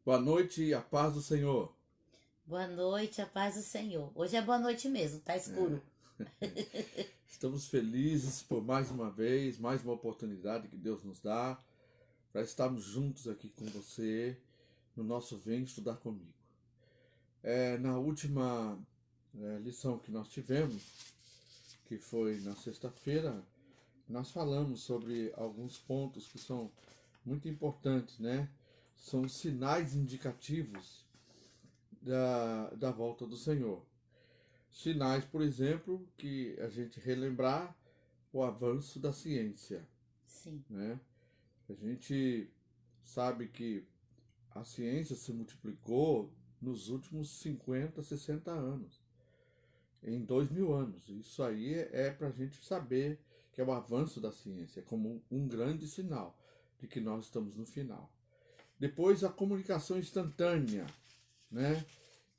Boa noite e a paz do Senhor. Boa noite, a paz do Senhor. Hoje é boa noite mesmo, tá escuro. Estamos felizes por mais uma vez, mais uma oportunidade que Deus nos dá para estarmos juntos aqui com você no nosso Vem Estudar Comigo. Na última lição que nós tivemos, que foi na sexta-feira, nós falamos sobre alguns pontos que são muito importantes, né? São sinais indicativos da volta do Senhor. Sinais, por exemplo, que a gente relembrar o avanço da ciência, Sim, né? A gente sabe que a ciência se multiplicou nos últimos 50, 60 anos, em 2000 anos. Isso aí é para a gente saber que é o avanço da ciência, como um grande sinal de que nós estamos no final. Depois a comunicação instantânea, né?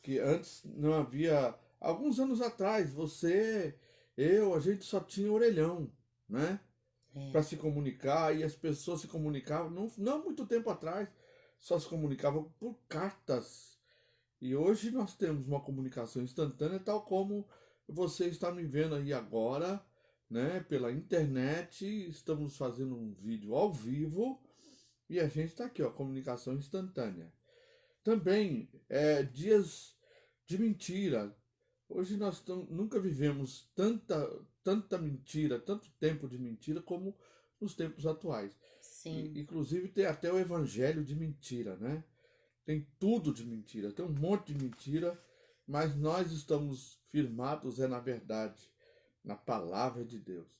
Que antes não havia. Alguns anos atrás, a gente só tinha orelhão, né? é. Para se comunicar e as pessoas se comunicavam, não muito tempo atrás, só se comunicavam por cartas. E hoje nós temos uma comunicação instantânea, tal como você está me vendo aí agora, né? Pela internet, estamos fazendo um vídeo ao vivo e a gente está aqui, ó, comunicação instantânea. Também dias de mentira. Hoje nós nunca vivemos tanta mentira, tanto tempo de mentira como nos tempos atuais. Sim, Inclusive tem até o evangelho de mentira, né? Tem tudo de mentira, tem um monte de mentira, mas nós estamos firmados na verdade, na palavra de Deus.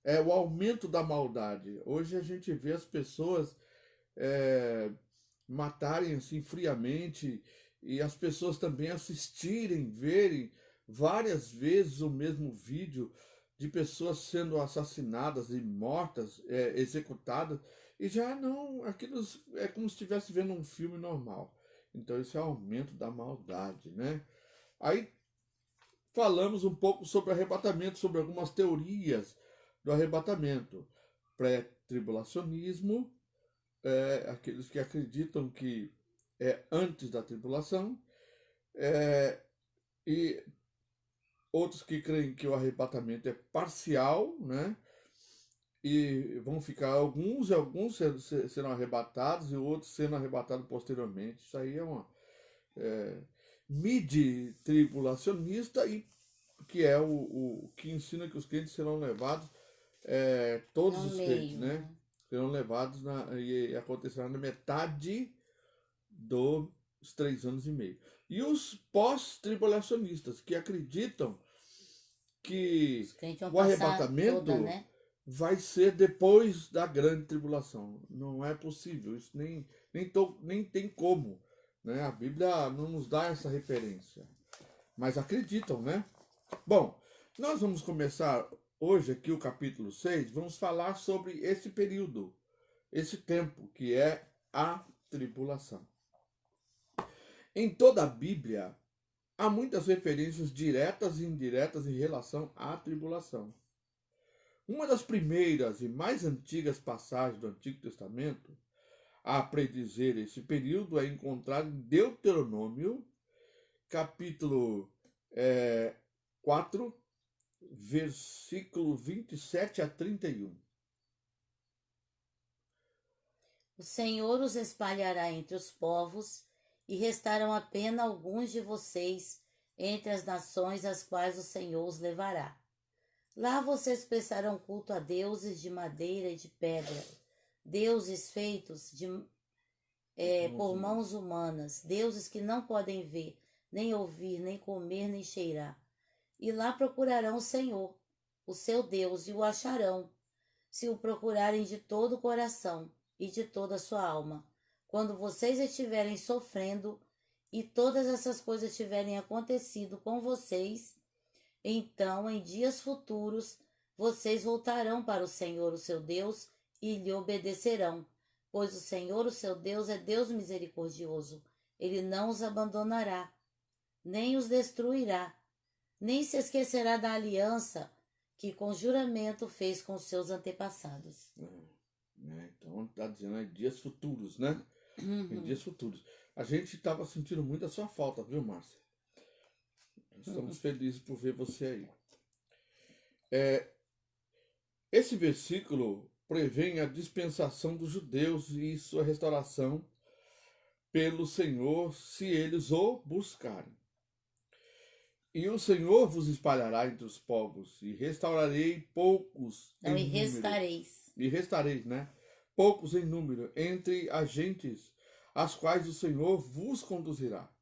É o aumento da maldade. Hoje a gente vê as pessoas é, matarem assim friamente e as pessoas também assistirem, verem várias vezes o mesmo vídeo de pessoas sendo assassinadas e mortas, executadas, e já não, aquilo é como se estivesse vendo um filme normal. Então esse é o aumento da maldade, né? Aí falamos um pouco sobre arrebatamento, sobre algumas teorias do arrebatamento, pré-tribulacionismo, aqueles que acreditam que é antes da tribulação, é, e outros que creem que o arrebatamento é parcial, né? E vão ficar alguns serão arrebatados e outros sendo arrebatados posteriormente. Isso aí é uma é, midi-tribulacionista e que é o que ensina que os crentes serão levados, todos no os crentes, meio, né? né? Serão levados e acontecerá na metade dos 3 anos e meio. E os pós-tribulacionistas, que acreditam Os que crentes vão o passar toda, arrebatamento né? vai ser depois da grande tribulação. Não é possível, isso nem tem como. Né? A Bíblia não nos dá essa referência. Mas acreditam, né? Bom, nós vamos começar hoje aqui o capítulo 6. Vamos falar sobre esse período, esse tempo que é a tribulação. Em toda a Bíblia, há muitas referências diretas e indiretas em relação à tribulação. Uma das primeiras e mais antigas passagens do Antigo Testamento a predizer esse período é encontrada em Deuteronômio, capítulo 4, versículo 27 a 31. O Senhor os espalhará entre os povos, e restarão apenas alguns de vocês entre as nações às quais o Senhor os levará. Lá vocês prestarão culto a deuses de madeira e de pedra, deuses feitos por mãos humanas, deuses que não podem ver, nem ouvir, nem comer, nem cheirar. E lá procurarão o Senhor, o seu Deus, e o acharão, se o procurarem de todo o coração e de toda a sua alma. Quando vocês estiverem sofrendo e todas essas coisas tiverem acontecido com vocês, então, em dias futuros, vocês voltarão para o Senhor, o seu Deus, e lhe obedecerão, pois o Senhor, o seu Deus, é Deus misericordioso. Ele não os abandonará, nem os destruirá, nem se esquecerá da aliança que com juramento fez com seus antepassados. Então está dizendo aí dias futuros, né? em dias futuros. A gente estava sentindo muito a sua falta, viu, Márcia? Estamos felizes por ver você aí. Esse versículo prevê a dispensação dos judeus e sua restauração pelo Senhor, se eles o buscarem. E o Senhor vos espalhará entre os povos, e restaurarei poucos Não, em e número. restareis. E restareis, né? Poucos em número, entre as gentes, as quais o Senhor vos conduzirá.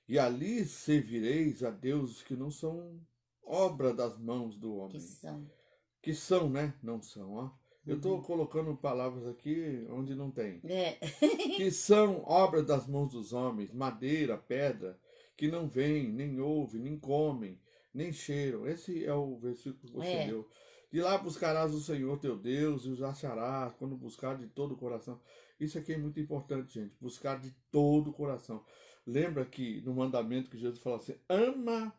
E ali servireis a deuses que não são obra das mãos do homem. Que são, né? Não são, ó. Eu estou colocando palavras aqui onde não tem. Que são obras das mãos dos homens, madeira, pedra, que não veem, nem ouvem, nem comem, nem cheiram. Esse é o versículo que você leu. De lá buscarás o Senhor teu Deus e os acharás quando buscar de todo o coração. Isso aqui é muito importante, gente. Buscar de todo o coração. Lembra que no mandamento que Jesus falou assim, ama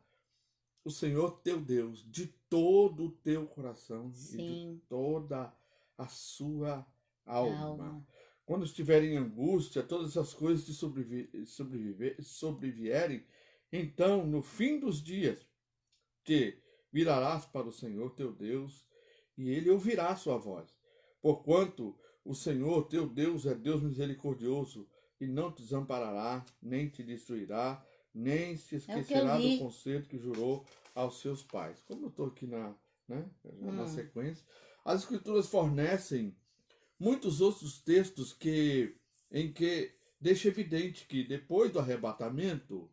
o Senhor teu Deus de todo o teu coração e de toda a sua alma. Quando estiver em angústia, todas essas coisas te sobrevierem, então, no fim dos dias, te virarás para o Senhor teu Deus, e ele ouvirá a sua voz. Porquanto o Senhor teu Deus é Deus misericordioso, e não te desamparará, nem te destruirá, nem se esquecerá do conselho que jurou aos seus pais. Como eu estou aqui na sequência, as Escrituras fornecem muitos outros textos em que deixa evidente que depois do arrebatamento,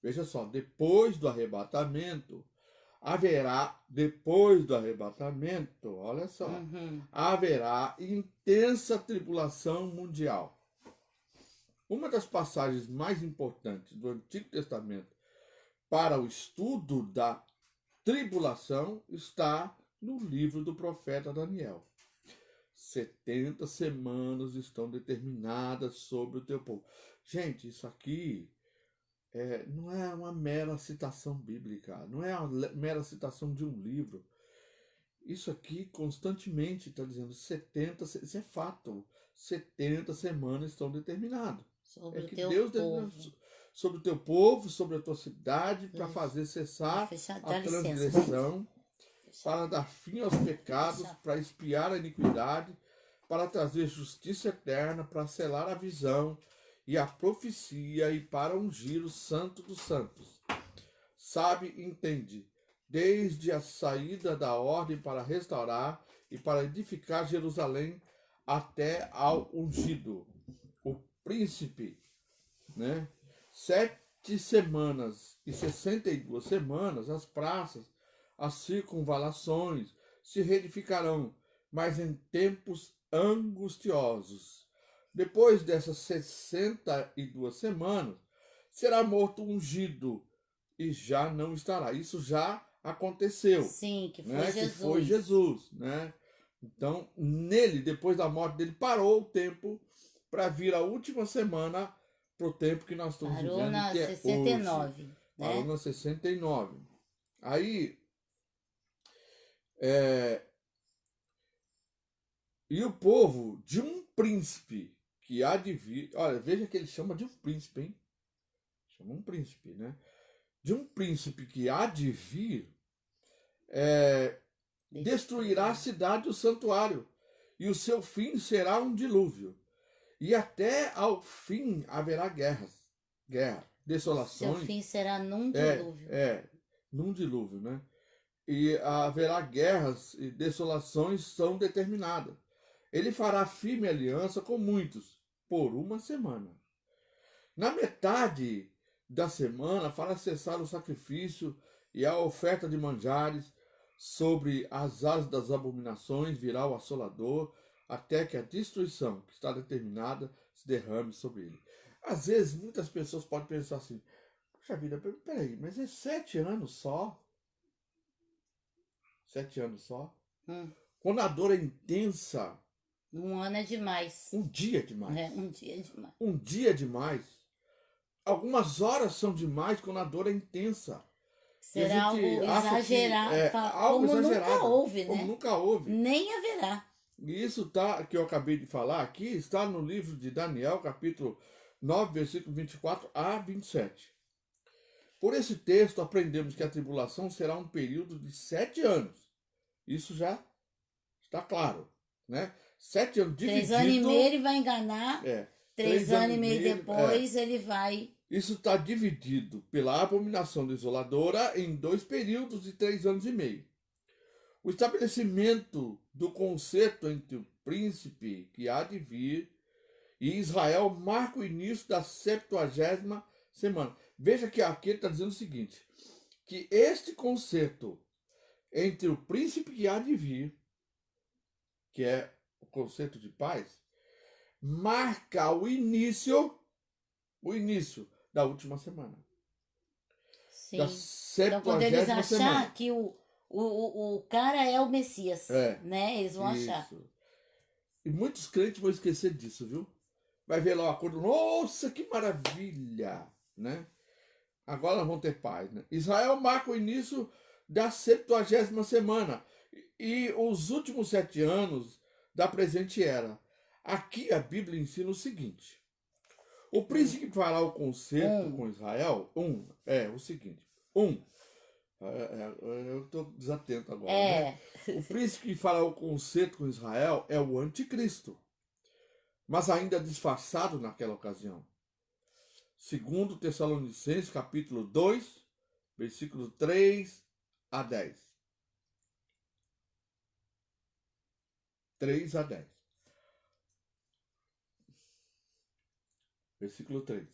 veja só, depois do arrebatamento, olha só, haverá intensa tribulação mundial. Uma das passagens mais importantes do Antigo Testamento para o estudo da tribulação está no livro do profeta Daniel. 70 semanas estão determinadas sobre o teu povo. Gente, isso aqui não é uma mera citação bíblica, não é uma mera citação de um livro. Isso aqui constantemente está dizendo 70, isso é fato, 70 semanas estão determinadas. Sobre que Deus determinou sobre o teu povo, sobre a tua cidade, para fazer cessar a transgressão, para dar fim aos pecados, para expiar a iniquidade, para trazer justiça eterna, para selar a visão e a profecia e para ungir o santo dos santos. Sabe, entende, desde a saída da ordem para restaurar e para edificar Jerusalém até ao ungido, o príncipe, né? 7 semanas e 62 semanas, as praças, as circunvalações se reedificarão, mas em tempos angustiosos. Depois dessas 62 semanas, será morto ungido e já não estará. Isso já aconteceu. Sim, que foi né? Jesus. Que foi Jesus, né? Então, nele, depois da morte dele, parou o tempo para vir a última semana para o tempo que nós estamos vivendo, que é 69, hoje. né? Parou na 69. Aí, e o povo de um príncipe que há de vir, olha, veja que ele chama de um príncipe, hein? Chama um príncipe, né? De um príncipe que há de vir, destruirá a cidade e o santuário, e o seu fim será um dilúvio. E até ao fim haverá guerra, desolações. Seu fim será num dilúvio. Num dilúvio, né? E haverá guerras e desolações são determinadas. Ele fará firme aliança com muitos, por uma semana. Na metade da semana fará cessar o sacrifício e a oferta de manjares. Sobre as asas das abominações virá o assolador, até que a destruição que está determinada se derrame sobre ele. Às vezes, muitas pessoas podem pensar assim, puxa vida, peraí, mas é 7 anos só? 7 anos só? Quando a dor é intensa... Um ano é demais. Um dia é demais. Um dia é demais. Um dia é demais. Algumas horas são demais quando a dor é intensa. Será algo exagerado, como exagerado, nunca houve, né? Como nunca houve. Nem haverá. E isso tá, que eu acabei de falar aqui, está no livro de Daniel, capítulo 9, versículo 24 a 27. Por esse texto, aprendemos que a tribulação será um período de 7 anos. Isso já está claro, né? 7 anos 3 anos e dividido... meio ele vai enganar, É, 3 anos e meio depois ele vai... Isso está dividido pela abominação desoladora em 2 períodos de 3 anos e meio. O estabelecimento do concerto entre o príncipe que há de vir e Israel marca o início da 70ª semana. Veja que aqui ele está dizendo o seguinte, que este concerto entre o príncipe que há de vir, que é o concerto de paz, marca o início da última semana. Da Sim. Então, quando eles 70ª achar semana. que o cara é o Messias, É, né? Eles vão achar. Isso. E muitos crentes vão esquecer disso, viu? Vai ver lá o acordo, nossa, que maravilha, né? Agora nós vamos ter paz, né? Israel marca o início da 70ª semana e os últimos 7 anos da presente era. Aqui a Bíblia ensina o seguinte: o príncipe que fará o concerto com Israel, o seguinte, eu estou desatento agora, né? O príncipe que fará o concerto com Israel é o anticristo, mas ainda disfarçado naquela ocasião. Segundo Tessalonicenses, capítulo 2, versículo 3 a 10. 3 a 10. Versículo 3.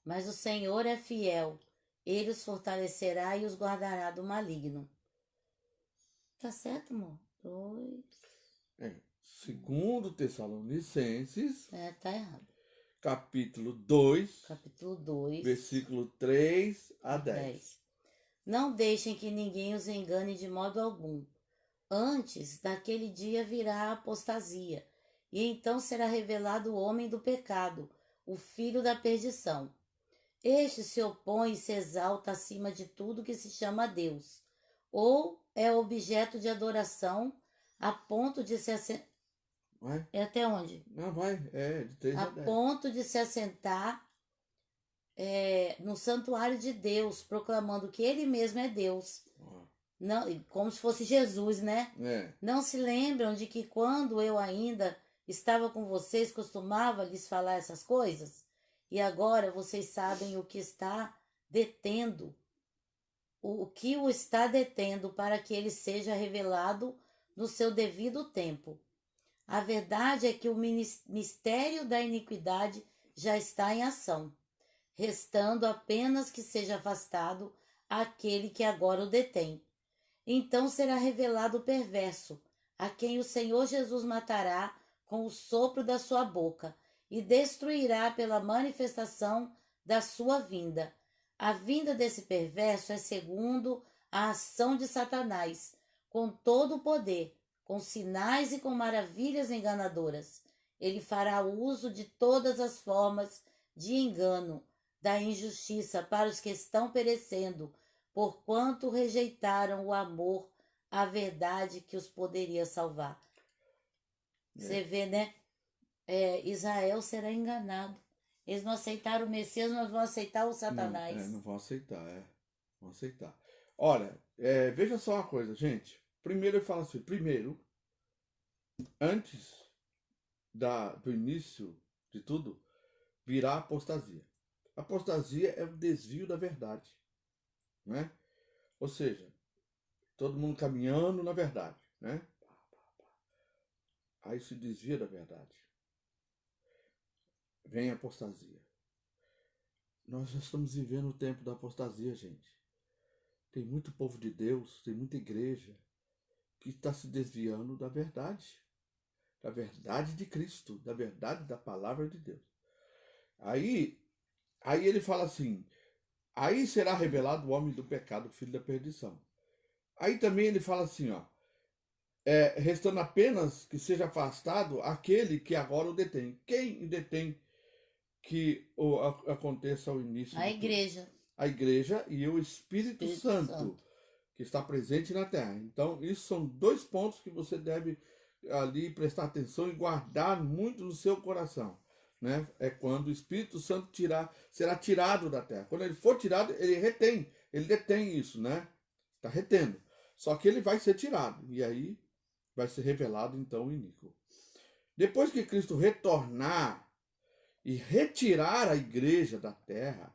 Mas o Senhor é fiel, ele os fortalecerá e os guardará do maligno. Tá certo, amor? 2. Segundo Tessalonicenses, Tá errado. capítulo 2, Capítulo 2, versículo 3 a 10. Não deixem que ninguém os engane de modo algum. Antes daquele dia virá a apostasia, e então será revelado o homem do pecado, o filho da perdição. Este se opõe e se exalta acima de tudo que se chama Deus, ou é objeto de adoração a ponto de se assentar. É até onde? Não, vai, de 3 a 10. A ponto de se assentar no santuário de Deus, proclamando que ele mesmo é Deus. Não, como se fosse Jesus, né? Não se lembram de que quando eu ainda estava com vocês, costumava lhes falar essas coisas? E agora vocês sabem o que está detendo, o que o está detendo para que ele seja revelado no seu devido tempo. A verdade é que o mistério da iniquidade já está em ação, restando apenas que seja afastado aquele que agora o detém. Então será revelado o perverso, a quem o Senhor Jesus matará com o sopro da sua boca e destruirá pela manifestação da sua vinda. A vinda desse perverso é segundo a ação de Satanás, com todo o poder, com sinais e com maravilhas enganadoras. Ele fará uso de todas as formas de engano, da injustiça para os que estão perecendo, porquanto rejeitaram o amor à verdade que os poderia salvar. Você vê, né? Israel será enganado. Eles não aceitaram o Messias, mas vão aceitar o Satanás. Não vão aceitar, Vão aceitar. Olha, veja só uma coisa, gente. Primeiro ele fala assim, antes do início de tudo, virá a apostasia. A apostasia é o desvio da verdade, né? Ou seja, todo mundo caminhando na verdade, né? Aí se desvia da verdade. Vem a apostasia. Nós já estamos vivendo o tempo da apostasia, gente. Tem muito povo de Deus, tem muita igreja que está se desviando da verdade de Cristo, da verdade da palavra de Deus. Aí ele fala assim, aí será revelado o homem do pecado, o filho da perdição. Aí também ele fala assim, restando apenas que seja afastado aquele que agora o detém. Quem detém que aconteça o início? A igreja. A igreja e o Espírito Santo, que está presente na terra. Então, isso são dois pontos que você deve ali prestar atenção e guardar muito no seu coração, né? É quando o Espírito Santo será tirado da terra. Quando ele for tirado, ele detém isso, né? Está retendo. Só que ele vai ser tirado, e aí vai ser revelado então o iníquo. Depois que Cristo retornar e retirar a igreja da terra,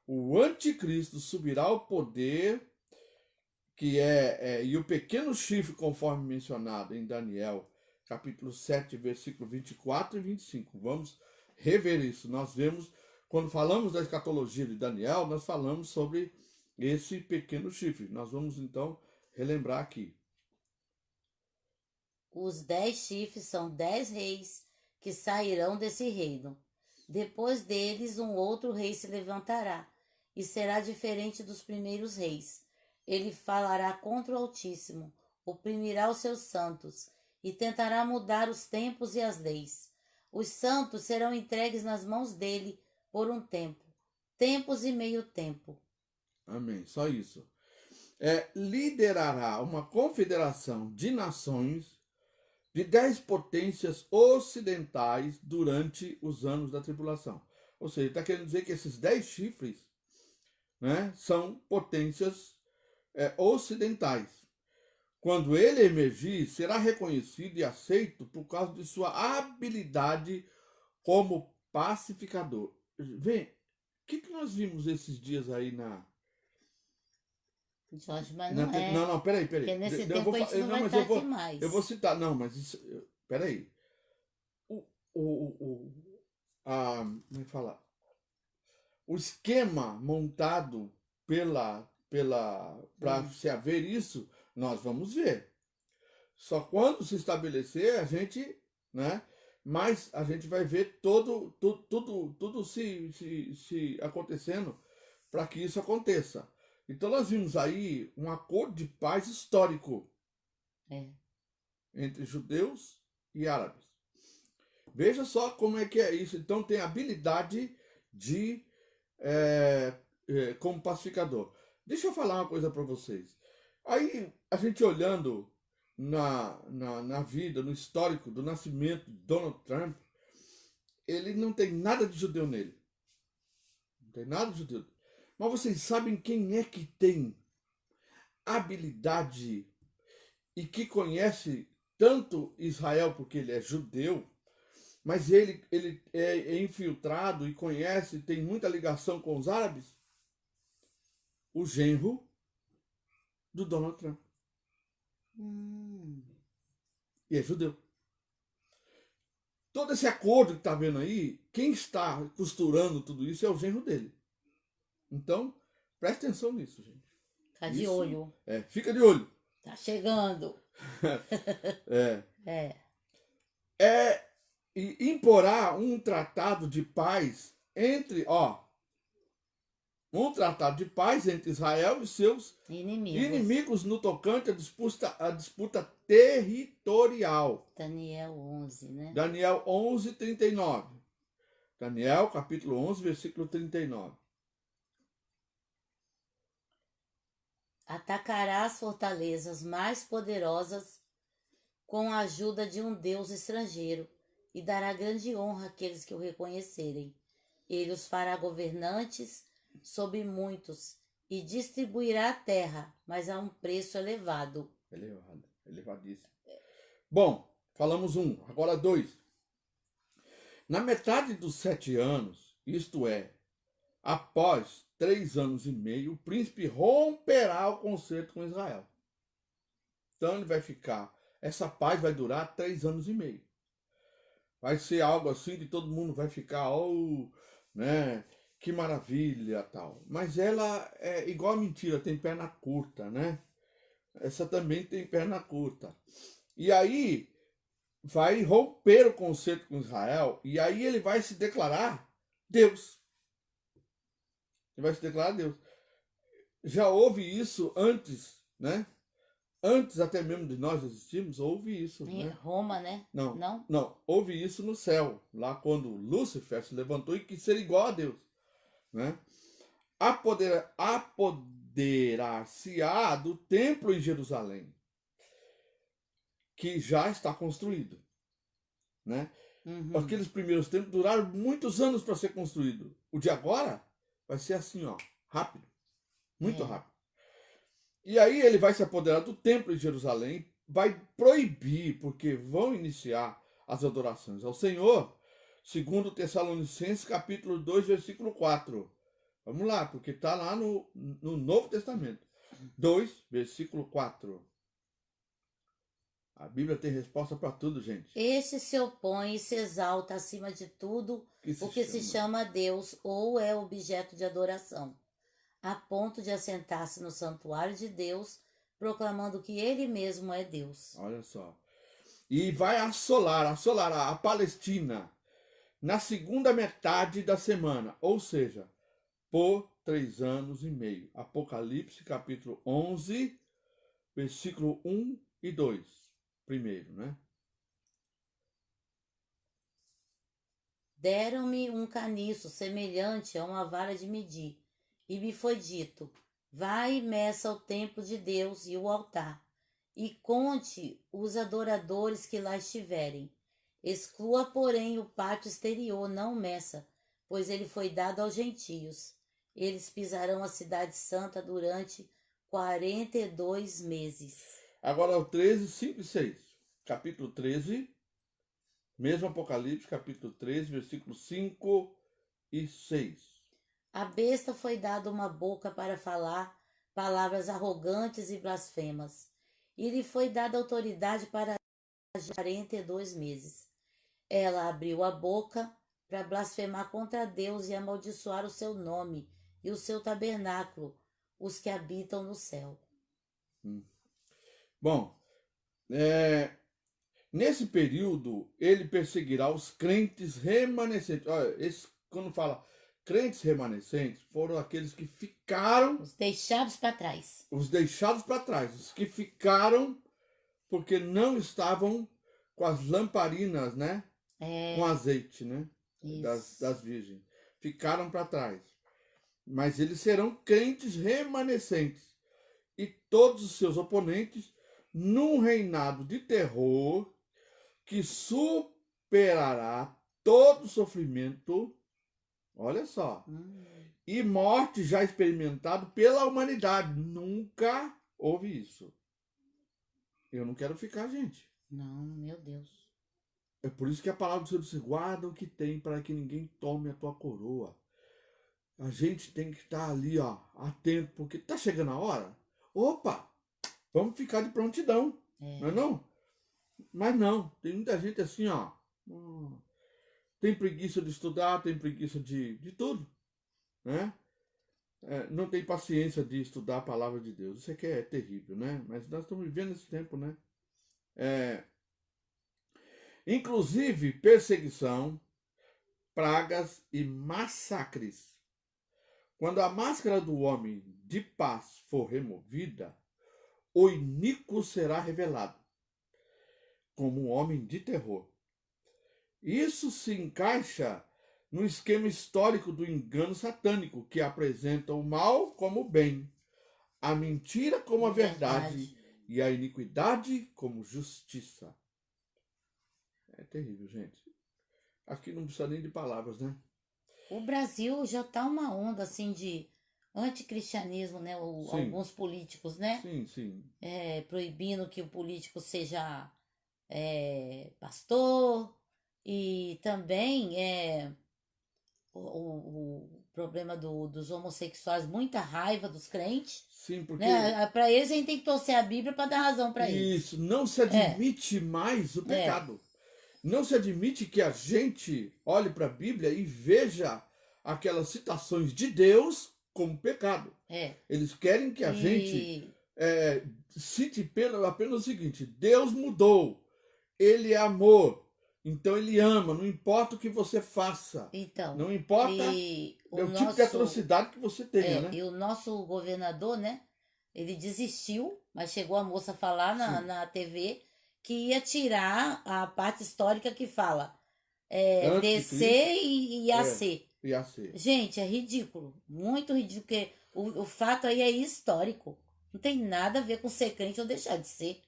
o anticristo subirá ao poder, e o pequeno chifre, conforme mencionado em Daniel, capítulo 7, versículo 24 e 25. Vamos rever isso. Nós vemos, quando falamos da escatologia de Daniel, nós falamos sobre esse pequeno chifre. Nós vamos, então, relembrar aqui. Os 10 chifres são 10 reis que sairão desse reino. Depois deles, um outro rei se levantará, e será diferente dos primeiros reis. Ele falará contra o Altíssimo, oprimirá os seus santos, e tentará mudar os tempos e as leis. Os santos serão entregues nas mãos dele por um tempo, tempos e meio tempo. Amém. Só isso. Liderará uma confederação de nações de 10 potências ocidentais durante os anos da tribulação. Ou seja, está querendo dizer que esses 10 chifres, né, são potências ocidentais. Quando ele emergir, será reconhecido e aceito por causa de sua habilidade como pacificador. Vem, o que nós vimos esses dias aí na... Jorge, mas não é. Não, peraí. Porque nesse tempo a gente não vai estar aqui mais. Eu vou citar, não, mas isso... Peraí. Como é que fala? O esquema montado para se haver isso, nós vamos ver. Só quando se estabelecer, a gente, né? Mas a gente vai ver tudo se acontecendo para que isso aconteça. Então nós vimos aí um acordo de paz histórico entre judeus e árabes. Veja só como é que é isso. Então tem habilidade de como pacificador. Deixa eu falar uma coisa para vocês. Aí a gente olhando na vida, no histórico do nascimento de Donald Trump, ele não tem nada de judeu nele. Não tem nada de judeu. Mas vocês sabem quem é que tem habilidade e que conhece tanto Israel, porque ele é judeu, mas ele é infiltrado e conhece, tem muita ligação com os árabes? O genro do Donald Trump. E é judeu. Todo esse acordo que está vendo aí, quem está costurando tudo isso é o genro dele. Então, preste atenção nisso, gente. Fica de olho. Fica de olho. Tá chegando. E imporá um tratado de paz entre Israel e seus inimigos no tocante à disputa territorial. Daniel 11, né? Daniel 11, 39. Daniel, capítulo 11, versículo 39. Atacará as fortalezas mais poderosas com a ajuda de um deus estrangeiro e dará grande honra àqueles que o reconhecerem. Ele os fará governantes sobre muitos e distribuirá a terra, mas a um preço elevado. Elevadíssimo. Bom, falamos um, agora dois. Na metade dos 7 anos, isto é, após 3 anos e meio, o príncipe romperá o concerto com Israel. Então ele vai ficar, essa paz vai durar 3 anos e meio. Vai ser algo assim que todo mundo vai ficar, né? Que maravilha, tal. Mas ela é igual a mentira, tem perna curta, né? Essa também tem perna curta. E aí vai romper o concerto com Israel, e aí ele vai se declarar Deus. Ele vai se declarar Deus. Já houve isso antes, né? Antes até mesmo de nós existirmos, houve isso. Em né? Roma, né? Não, houve isso no céu, lá quando Lúcifer se levantou e quis ser igual a Deus. Né? apoderar-se-á do templo em Jerusalém, que já está construído, né? Aqueles primeiros templos duraram muitos anos para ser construído. O de agora vai ser assim, ó, rápido, muito rápido. E aí ele vai se apoderar do templo em Jerusalém, vai proibir, porque vão iniciar as adorações ao Senhor, segundo Tessalonicenses capítulo 2, versículo 4. Vamos lá, porque está lá no Novo Testamento. 2, versículo 4. A Bíblia tem resposta para tudo, gente. Este se opõe e se exalta acima de tudo o que se chama Deus ou é objeto de adoração, a ponto de assentar-se no santuário de Deus, proclamando que ele mesmo é Deus. Olha só. E vai assolar a Palestina na segunda metade da semana, ou seja, por 3 anos e meio. Apocalipse capítulo 11, versículo 1 e 2. Primeiro, né? Deram-me um caniço semelhante a uma vara de medir, e me foi dito: vai e meça o templo de Deus e o altar, e conte os adoradores que lá estiverem. Exclua, porém, o pátio exterior, não meça, pois ele foi dado aos gentios. Eles pisarão a cidade santa durante 42 meses. Agora o 13, 5 e 6. Capítulo 13, mesmo Apocalipse, capítulo 13, versículos 5 e 6. A besta foi dada uma boca para falar palavras arrogantes e blasfemas, e lhe foi dada autoridade para 42 meses. Ela abriu a boca para blasfemar contra Deus e amaldiçoar o seu nome e o seu tabernáculo, os que habitam no céu. Bom, nesse período ele perseguirá os crentes remanescentes. Olha, quando fala crentes remanescentes, foram aqueles que ficaram... Os deixados para trás. Os deixados para trás, os que ficaram porque não estavam com as lamparinas, né? Com azeite, né? Das virgens. Ficaram para trás. Mas eles serão crentes remanescentes. E todos os seus oponentes num reinado de terror que superará todo sofrimento. Olha só. E morte já experimentado pela humanidade. Nunca houve isso. Eu não quero ficar, gente. Não, meu Deus. É por isso que a palavra do Senhor diz: guarda o que tem para que ninguém tome a tua coroa. A gente tem que estar ali, ó, atento, porque tá chegando a hora. Opa, vamos ficar de prontidão, não é não? Mas não, tem muita gente assim, ó, tem preguiça de estudar, tem preguiça de tudo, né? Não tem paciência de estudar a palavra de Deus. Isso aqui é terrível, né? Mas nós estamos vivendo esse tempo, né? Inclusive perseguição, pragas e massacres. Quando a máscara do homem de paz for removida, o iníquo será revelado como um homem de terror. Isso se encaixa no esquema histórico do engano satânico, que apresenta o mal como o bem, a mentira como a verdade e a iniquidade como justiça. É terrível, gente. Aqui não precisa nem de palavras, né? O Brasil já tá uma onda assim de anticristianismo, né? Alguns políticos, né? Sim. Proibindo que o político seja pastor, e também o problema dos homossexuais, muita raiva dos crentes. Sim, porque... Né? Para eles a gente tem que torcer a Bíblia para dar razão para eles. Isso, não se admite mais o pecado. Não se admite que a gente olhe para a Bíblia e veja aquelas citações de Deus como pecado. Eles querem que a gente cite apenas o seguinte: Deus mudou, Ele é amor, então Ele ama, não importa o que você faça. Então, não importa o tipo de atrocidade que você tenha, né? E o nosso governador, né? Ele desistiu, mas chegou a moça falar na TV que ia tirar a parte histórica que fala DC e AC. E AC. Gente, é ridículo. Muito ridículo, porque O fato aí é histórico. Não tem nada a ver com ser crente ou deixar de ser.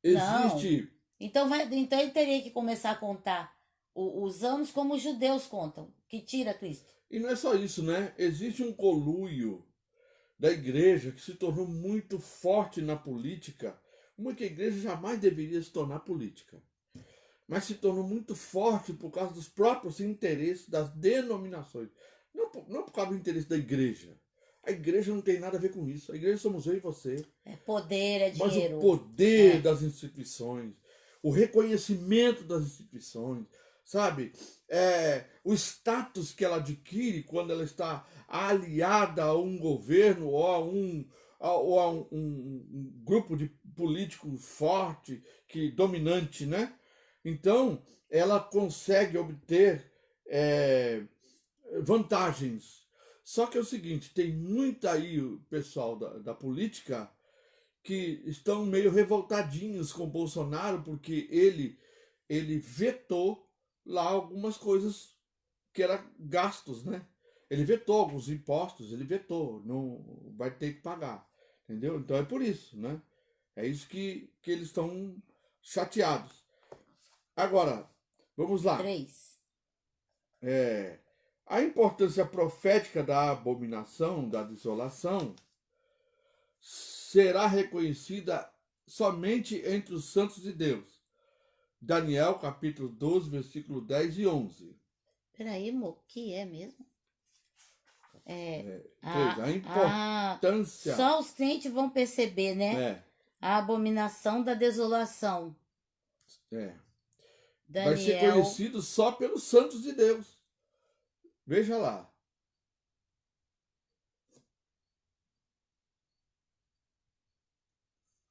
Não. Existe, Então ele teria que começar a contar os anos como os judeus contam, que tira Cristo. e não é só isso, né? Existe um conluio da igreja que se tornou muito forte na política, uma que a igreja jamais deveria se tornar política, mas se tornou muito forte por causa dos próprios interesses das denominações, não por causa do interesse da igreja. A igreja não tem nada a ver com isso. A igreja somos eu e você. É poder, é Mas o dinheiro. poder É. das instituições, o reconhecimento das instituições, sabe? O status que ela adquire quando ela está aliada a um governo ou a um grupo de político forte, dominante, né? Então, ela consegue obter vantagens. Só que é o seguinte, tem muito aí o pessoal da política que estão meio revoltadinhos com o Bolsonaro porque ele vetou lá algumas coisas que eram gastos, né? Ele vetou alguns impostos, ele vetou, não vai ter que pagar, entendeu? Então é por isso, né? É isso que eles estão chateados. Agora, vamos lá. 3. É, a importância profética da abominação, da desolação, será reconhecida somente entre os santos de Deus. Daniel, capítulo 12, versículo 10 e 11. Peraí, amor, que é mesmo? É. 3. A importância. Só os crentes vão perceber, né? É, A abominação da desolação. é. Vai ser Daniel. conhecido só pelos santos de Deus. Veja lá.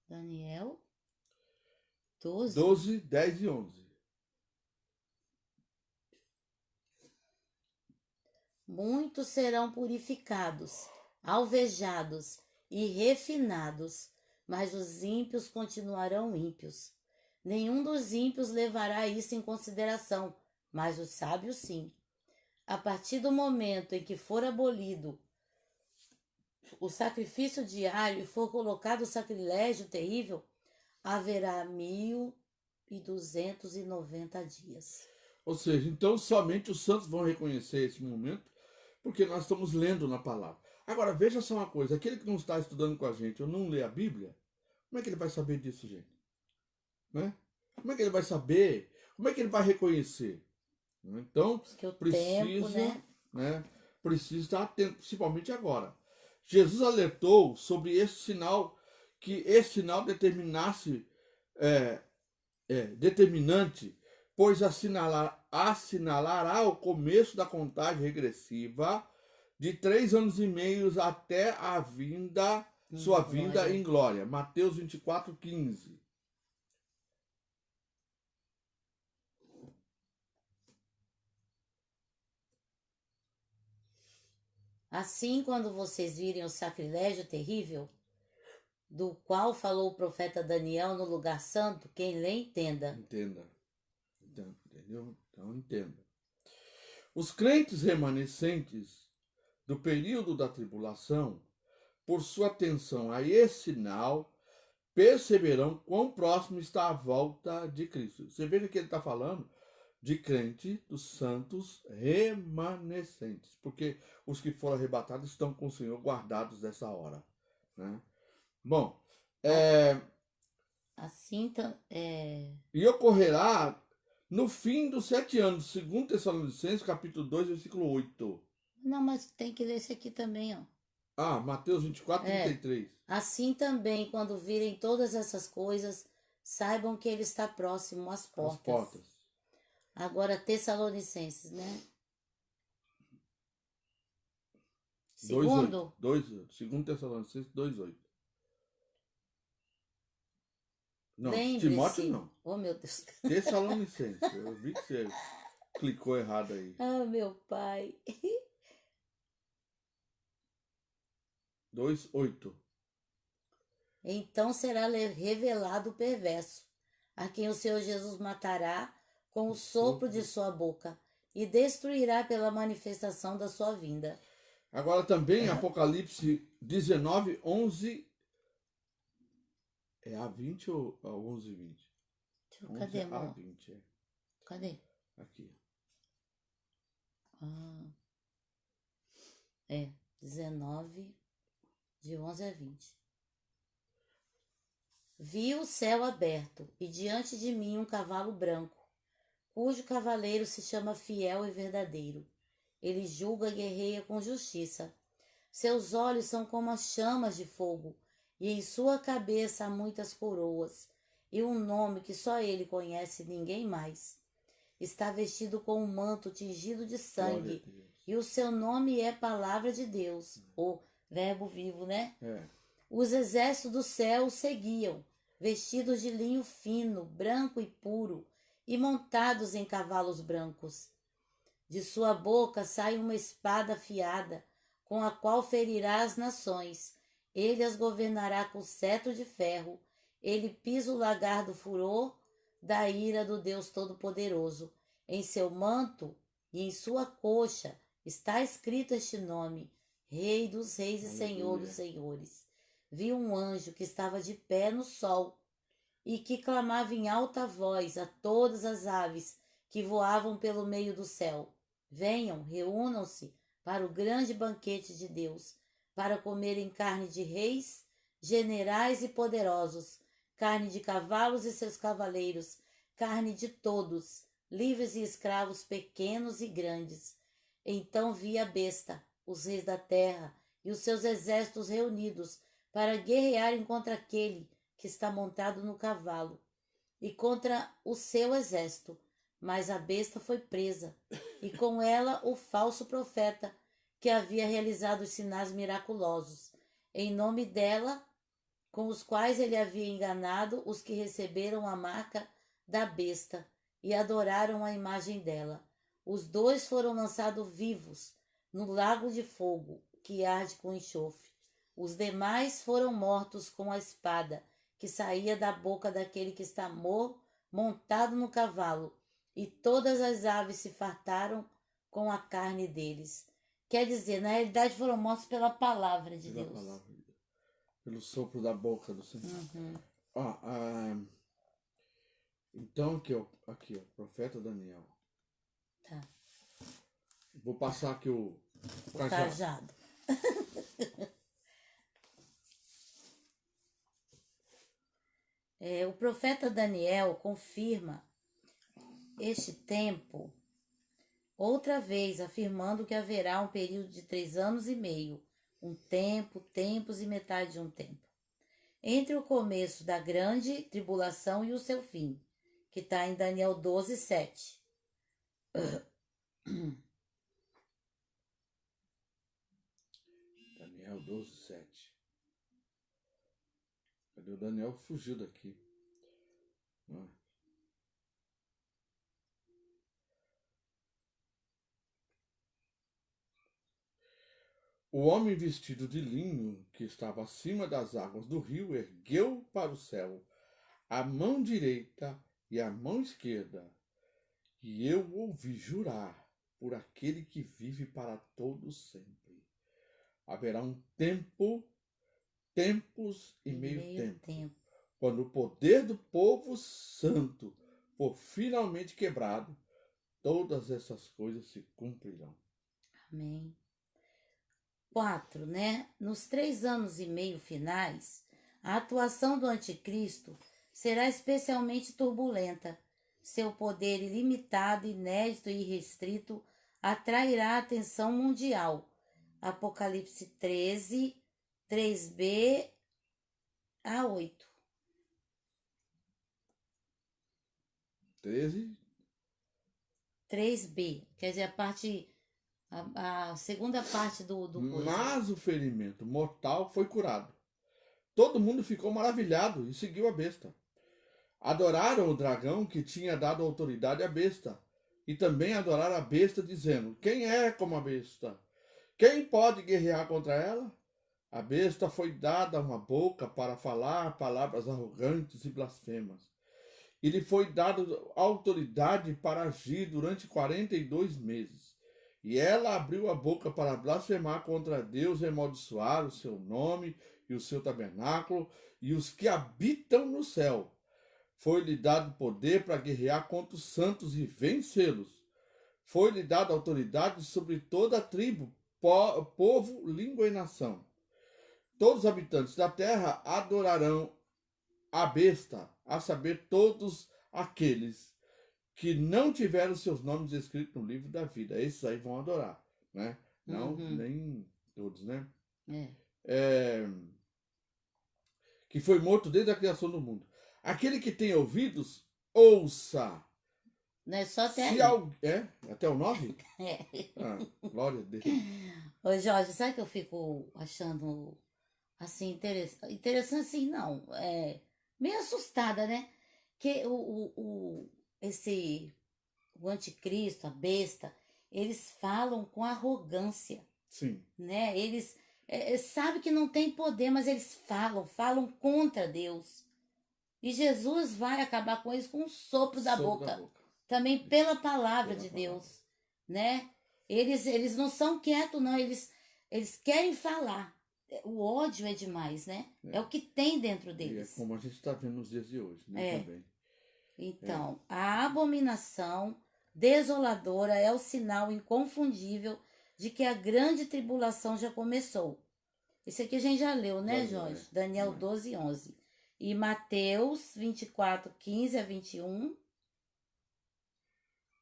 Daniel 12. 12, 10 e 11. Muitos serão purificados, alvejados e refinados, mas os ímpios continuarão ímpios. Nenhum dos ímpios levará isso em consideração, mas os sábios sim. A partir do momento em que for abolido o sacrifício diário e for colocado o sacrilégio terrível, haverá 1290 dias. Ou seja, então somente os santos vão reconhecer esse momento, porque nós estamos lendo na palavra. Agora, veja só uma coisa: aquele que não está estudando com a gente ou não lê a Bíblia, como é que ele vai saber disso, gente? Né? Como é que ele vai saber? Como é que ele vai reconhecer? Então, precisa, né? Precisa estar atento, principalmente agora. Jesus alertou sobre esse sinal, que esse sinal determinante, pois assinalará o começo da contagem regressiva de 3 anos e meio até a sua vinda em glória. Mateus 24, 15. Assim, quando vocês virem o sacrilégio terrível, do qual falou o profeta Daniel no lugar santo, quem lê entenda. Entenda. Entendeu? Então entenda. Os crentes remanescentes do período da tribulação, por sua atenção a esse sinal, perceberão quão próximo está a volta de Cristo. Você veja que ele está falando de crente dos santos remanescentes, porque os que foram arrebatados estão com o Senhor guardados dessa hora, né? Bom, assim e ocorrerá no fim dos 7 anos, segundo Tessalonicenses, capítulo 2, versículo 8. Não, mas tem que ler esse aqui também, ó. Mateus 24, 33. Assim também, quando virem todas essas coisas, saibam que ele está próximo às portas. As portas. Agora, Tessalonicenses, né? Segundo Tessalonicenses 2:8. Não, lembre-se. Timóteo não. Oh, meu Deus. Tessalonicenses. Eu vi que você clicou errado aí. Ah, meu pai. 2:8. Então será revelado o perverso, a quem o Senhor Jesus matará com o sopro de sua boca e destruirá pela manifestação da sua vinda. Agora também Apocalipse 19, 11. É a 20 ou a 11, 20? Cadê, 11 a amor? 20, é. Cadê? Aqui. Ah, é, 19, de 11 a 20. Vi o céu aberto, e diante de mim um cavalo branco, cujo cavaleiro se chama Fiel e Verdadeiro. Ele julga e guerreia com justiça. Seus olhos são como as chamas de fogo, e em sua cabeça há muitas coroas, e um nome que só ele conhece e ninguém mais. Está vestido com um manto tingido de Glória a sangue, Deus. e o seu nome é Palavra de Deus, o Verbo vivo, né? É. Os exércitos do céu o seguiam, vestidos de linho fino, branco e puro, e montados em cavalos brancos. De sua boca sai uma espada afiada, com a qual ferirá as nações. Ele as governará com cetro de ferro. Ele pisa o lagar do furor da ira do Deus Todo-Poderoso. Em seu manto e em sua coxa está escrito este nome: Rei dos Reis e Senhor dos Senhores. Vi um anjo que estava de pé no sol e que clamava em alta voz a todas as aves que voavam pelo meio do céu: Venham, reúnam-se para o grande banquete de Deus, para comerem carne de reis, generais e poderosos, carne de cavalos e seus cavaleiros, carne de todos, livres e escravos, pequenos e grandes. Então vi a besta, os reis da terra e os seus exércitos reunidos para guerrearem contra aquele que está montado no cavalo e contra o seu exército. Mas a besta foi presa, e com ela o falso profeta que havia realizado os sinais miraculosos, em nome dela, com os quais ele havia enganado os que receberam a marca da besta e adoraram a imagem dela. Os dois foram lançados vivos no lago de fogo que arde com enxofre. Os demais foram mortos com a espada que saía da boca daquele que está montado no cavalo, e todas as aves se fartaram com a carne deles. Quer dizer, na realidade foram mortos pela palavra de Pela Deus. palavra de Deus. Pelo sopro da boca do Senhor. Ó, então aqui, ó, profeta Daniel. Tá. Vou passar aqui o Cajado. O profeta Daniel confirma este tempo outra vez, afirmando que haverá um período de 3 anos e meio, um tempo, tempos e metade de um tempo, entre o começo da grande tribulação e o seu fim, que está em Daniel 12, 7. Daniel 12, 7. Cadê o Daniel? Fugiu daqui. O homem vestido de linho, que estava acima das águas do rio, ergueu para o céu a mão direita e a mão esquerda, e eu ouvi jurar por aquele que vive para todo sempre. Haverá um tempo, tempos e meio tempo, quando o poder do povo santo for finalmente quebrado, todas essas coisas se cumprirão. Amém. 4, né? Nos 3 anos e meio finais, a atuação do anticristo será especialmente turbulenta. Seu poder ilimitado, inédito e irrestrito atrairá a atenção mundial. Apocalipse 13, 3b a 8. 13. 3b, quer dizer, a segunda parte do coisa. Mas o ferimento mortal foi curado. Todo mundo ficou maravilhado e seguiu a besta. Adoraram o dragão que tinha dado autoridade à besta, e também adoraram a besta, dizendo: Quem é como a besta? Quem pode guerrear contra ela? A besta foi dada uma boca para falar palavras arrogantes e blasfemas. E lhe foi dada autoridade para agir durante 42 meses. E ela abriu a boca para blasfemar contra Deus e amaldiçoar o seu nome e o seu tabernáculo e os que habitam no céu. Foi-lhe dado poder para guerrear contra os santos e vencê-los. Foi-lhe dada autoridade sobre toda a tribo, povo, língua e nação. Todos os habitantes da terra adorarão a besta, a saber, todos aqueles que não tiveram seus nomes escritos no livro da vida. Esses aí vão adorar, né? Não, Uhum. nem todos, né? É. Que foi morto desde a criação do mundo. Aquele que tem ouvidos, ouça. Não é só até Se aí. até o 9? É. Glória a Deus. Ô, Jorge, sabe que eu fico achando assim interessante assim, não, meio assustada, né? Que o anticristo, a besta, eles falam com arrogância, Sim. né? Eles sabem que não tem poder, mas eles falam contra Deus. E Jesus vai acabar com eles com um sopro da Sopro da boca. boca. Também pela palavra Pela de palavra. Deus, né? Eles não são quietos, não. Eles querem falar. O ódio é demais, né? É o que tem dentro E é deles. como a gente está vendo nos dias de hoje, né? Também. Então, a abominação desoladora é o sinal inconfundível de que a grande tribulação já começou. Isso aqui a gente já leu, né, Já leu, Jorge? Daniel 12, 11. E Mateus 24, 15 a 21.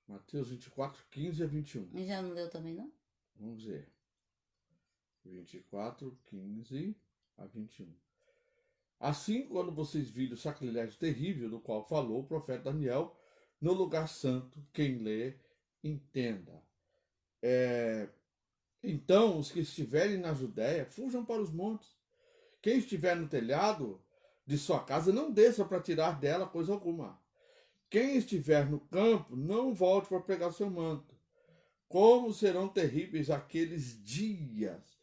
Mateus 24, 15 a 21. A gente já não leu também, não? Vamos ver. 24, 15 a 21. Assim, quando vocês viram o sacrilégio terrível do qual falou o profeta Daniel, no lugar santo, quem lê, entenda. Então, os que estiverem na Judéia, fujam para os montes. Quem estiver no telhado de sua casa, não desça para tirar dela coisa alguma. Quem estiver no campo, não volte para pegar seu manto. Como serão terríveis aqueles dias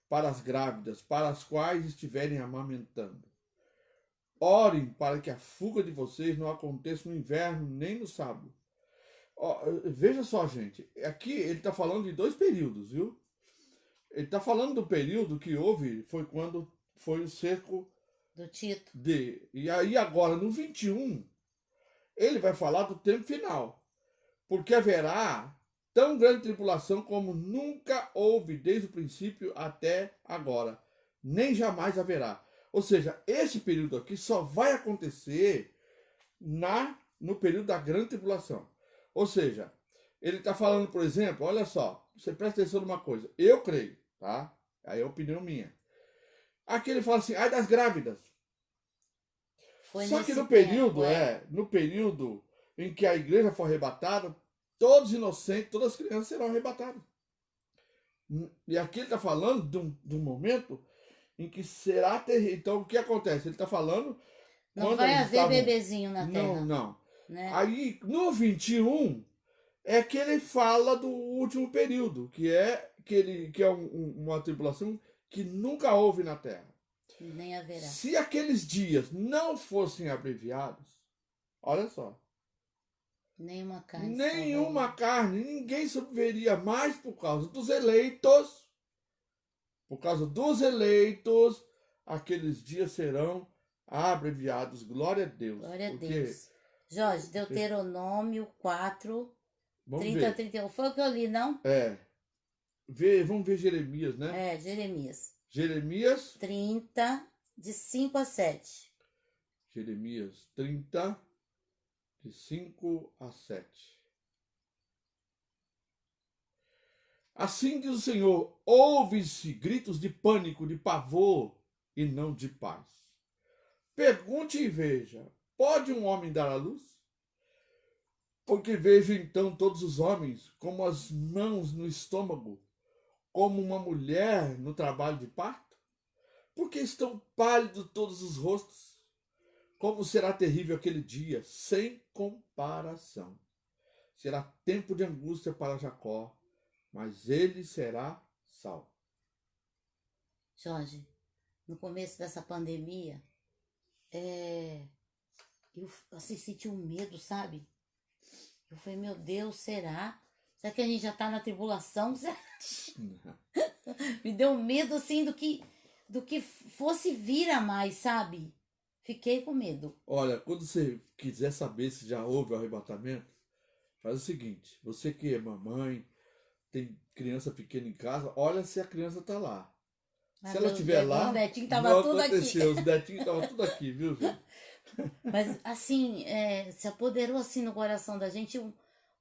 para as grávidas, para as quais estiverem amamentando. Orem para que a fuga de vocês não aconteça no inverno nem no sábado. Veja só, gente, aqui ele está falando de 2 períodos, viu? Ele está falando do período que houve, foi quando foi o cerco Do Tito. E aí agora, no 21, ele vai falar do tempo final. Porque haverá tão grande tribulação como nunca houve desde o princípio até agora. Nem jamais haverá. Ou seja, esse período aqui só vai acontecer no período da grande tribulação. Ou seja, ele está falando, por exemplo, olha só, você presta atenção numa coisa. Eu creio, tá? Aí é a opinião minha. Aqui ele fala assim, ai das grávidas. Foi Só que nesse no período, tempo, no período em que a igreja for arrebatada, todos os inocentes, todas as crianças serão arrebatadas. E aqui ele está falando de um momento em que será terrível. Então, o que acontece? Ele está falando... Não vai haver bebezinho na terra. Não. Né? Aí, no 21, é que ele fala do último período, que é uma tribulação que nunca houve na terra. Nem haverá. Se aqueles dias não fossem abreviados, olha só, Nenhuma carne. nenhuma carne, ninguém sobreviveria mais por causa dos eleitos. Por causa dos eleitos, aqueles dias serão abreviados. Glória a Deus. Glória a Deus. Jorge, Deuteronômio 4, Vamos 30 a ver. 31. Foi o que eu li, não? Vamos ver Jeremias, né? Jeremias. Jeremias 30, de 5 a 7. Jeremias 30, de 5 a 7. Assim diz o Senhor, ouve-se gritos de pânico, de pavor e não de paz. Pergunte e veja, pode um homem dar à luz? Porque vejo então todos os homens como as mãos no estômago, como uma mulher no trabalho de parto? Porque estão pálidos todos os rostos. Como será terrível aquele dia, sem comparação. Será tempo de angústia para Jacó, mas ele será salvo. Jorge, no começo dessa pandemia, eu assim, senti um medo, sabe? Eu falei, meu Deus, será? Será que a gente já tá na tribulação? Me deu medo, assim, do que fosse vir a mais, sabe? Fiquei com medo. Olha, quando você quiser saber se já houve o arrebatamento, faz o seguinte: você que é mamãe, tem criança pequena em casa, olha se a criança tá lá. Ah, Se ela estiver meus lá, netinhos não tava tudo aqui. aconteceu. Os netinhos estavam tudo aqui, viu, gente? Mas, assim, se apoderou, assim, no coração da gente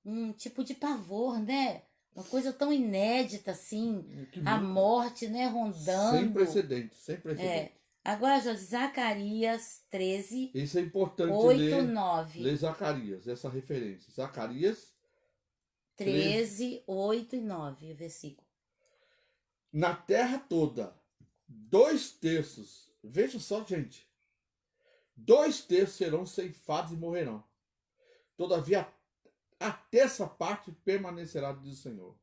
um tipo de pavor, né? Uma coisa tão inédita, assim. Que A nunca. morte, né? Sem Rondando. precedente, sem É. precedente. Agora, Jorge, Zacarias 13, Isso é importante 8, ler 9. Zacarias, essa referência. Zacarias 13. 13, 8 e 9, o versículo. Na terra toda, 2/3, veja só, gente, 2/3 serão ceifados e morrerão. Todavia, a terça parte permanecerá, diz o Senhor.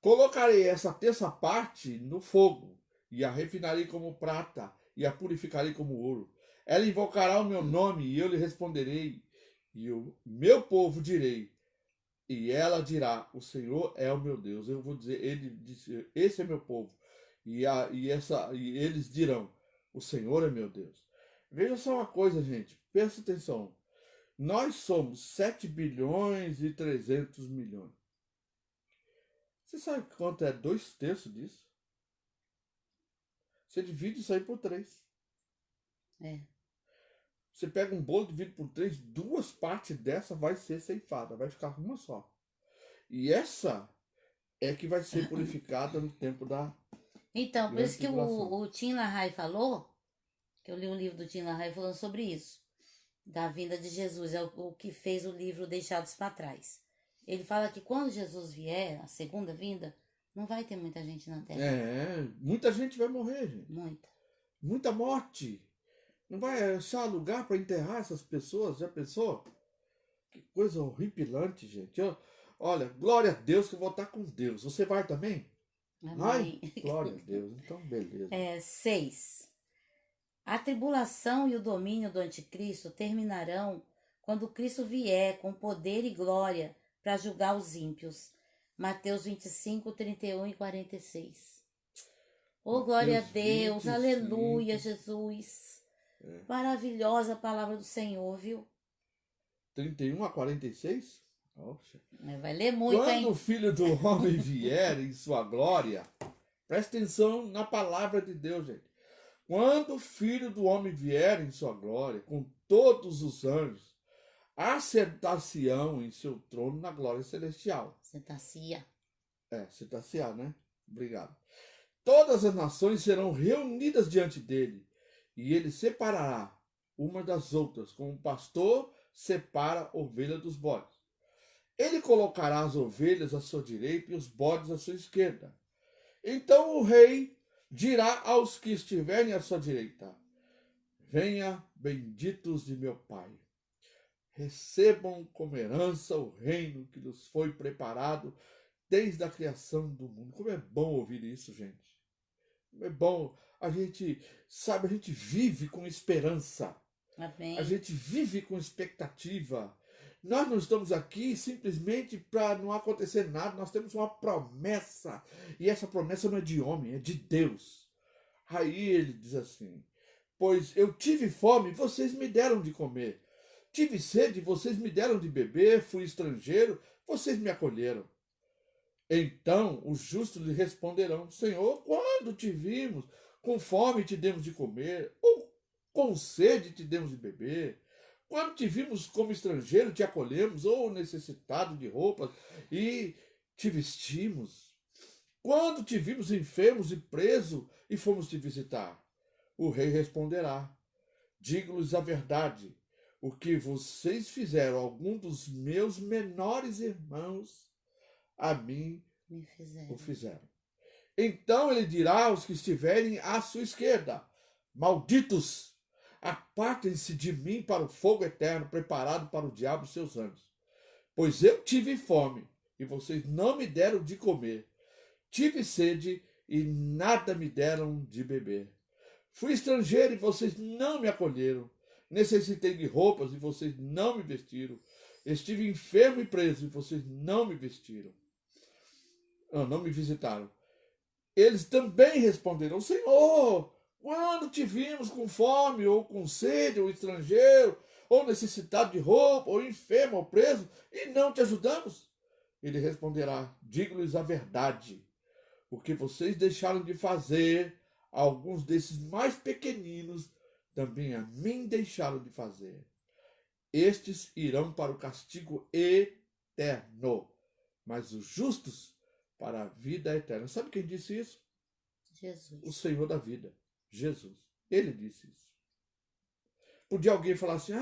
Colocarei essa terça parte no fogo, e a refinarei como prata, e a purificarei como ouro. Ela invocará o meu nome, e eu lhe responderei, e o meu povo direi, e ela dirá, o Senhor é o meu Deus. Eu vou dizer, ele disse, esse é meu povo. E eles dirão, o Senhor é meu Deus. Veja só uma coisa, gente, presta atenção. Nós somos 7 bilhões e 300 milhões. Você sabe quanto é 2/3 disso? Você divide isso aí por 3. É. Você pega um bolo, divide por 3, 2 partes dessa vai ser ceifada, vai ficar uma só. E essa é que vai ser purificada no tempo da Então, por grande isso que tribulação. o Tim LaHaye falou, que eu li um livro do Tim LaHaye falando sobre isso, da vinda de Jesus, é o que fez o livro Deixados para Trás. Ele fala que quando Jesus vier, a segunda vinda, não vai ter muita gente na Terra. Muita gente vai morrer, gente. Muita. Muita morte. Não vai achar lugar para enterrar essas pessoas, já pensou? Que coisa horripilante, gente. Olha, glória a Deus que eu vou estar com Deus. Você vai também? Vai? Amém. Glória a Deus. Então, beleza. 6. A tribulação e o domínio do anticristo terminarão quando Cristo vier com poder e glória para julgar os ímpios. Mateus 25, 31 e 46. Oh, glória a Deus, 25. aleluia, Jesus. Maravilhosa a palavra do Senhor, viu? 31 a 46? Oxa. Vai ler muito, Quando hein? o Filho do Homem vier em sua glória, presta atenção na palavra de Deus, gente. Quando o Filho do Homem vier em sua glória, com todos os anjos, assentar-se-ão em seu trono na glória celestial. Sentacia. Sentar-se-á, né? Obrigado. Todas as nações serão reunidas diante dele, e ele separará uma das outras, como um pastor separa a ovelha dos bodes. Ele colocará as ovelhas à sua direita e os bodes à sua esquerda. Então o rei dirá aos que estiverem à sua direita: venha, benditos de meu Pai. Recebam como herança o reino que nos foi preparado desde a criação do mundo. Como é bom ouvir isso, gente. Como é bom. A gente vive com esperança. Amém. A gente vive com expectativa. Nós não estamos aqui simplesmente para não acontecer nada. Nós temos uma promessa. E essa promessa não é de homem, é de Deus. Aí ele diz assim: pois eu tive fome, vocês me deram de comer. Tive sede, vocês me deram de beber. Fui estrangeiro, vocês me acolheram. Então os justos lhe responderão: Senhor, quando te vimos com fome te demos de comer, ou com sede te demos de beber? Quando te vimos como estrangeiro te acolhemos, ou necessitado de roupas e te vestimos? Quando te vimos enfermos e preso e fomos te visitar? O rei responderá: digo-lhes a verdade, o que vocês fizeram a algum dos meus menores irmãos, a mim o fizeram. Então ele dirá aos que estiverem à sua esquerda: malditos, apartem-se de mim para o fogo eterno, preparado para o diabo e seus anjos. Pois eu tive fome, e vocês não me deram de comer. Tive sede, e nada me deram de beber. Fui estrangeiro, e vocês não me acolheram. Necessitei de roupas, e vocês não me vestiram. Estive enfermo e preso, e vocês não me vestiram. não me visitaram. Eles também responderão: Senhor, quando te vimos com fome, ou com sede, ou estrangeiro, ou necessitado de roupa, ou enfermo, ou preso, e não te ajudamos? Ele responderá: digo-lhes a verdade, o que vocês deixaram de fazer, alguns desses mais pequeninos também a mim deixaram de fazer. Estes irão para o castigo eterno, mas os justos para a vida eterna. Sabe quem disse isso? Jesus. O Senhor da vida, Jesus. Ele disse isso. Podia alguém falar assim: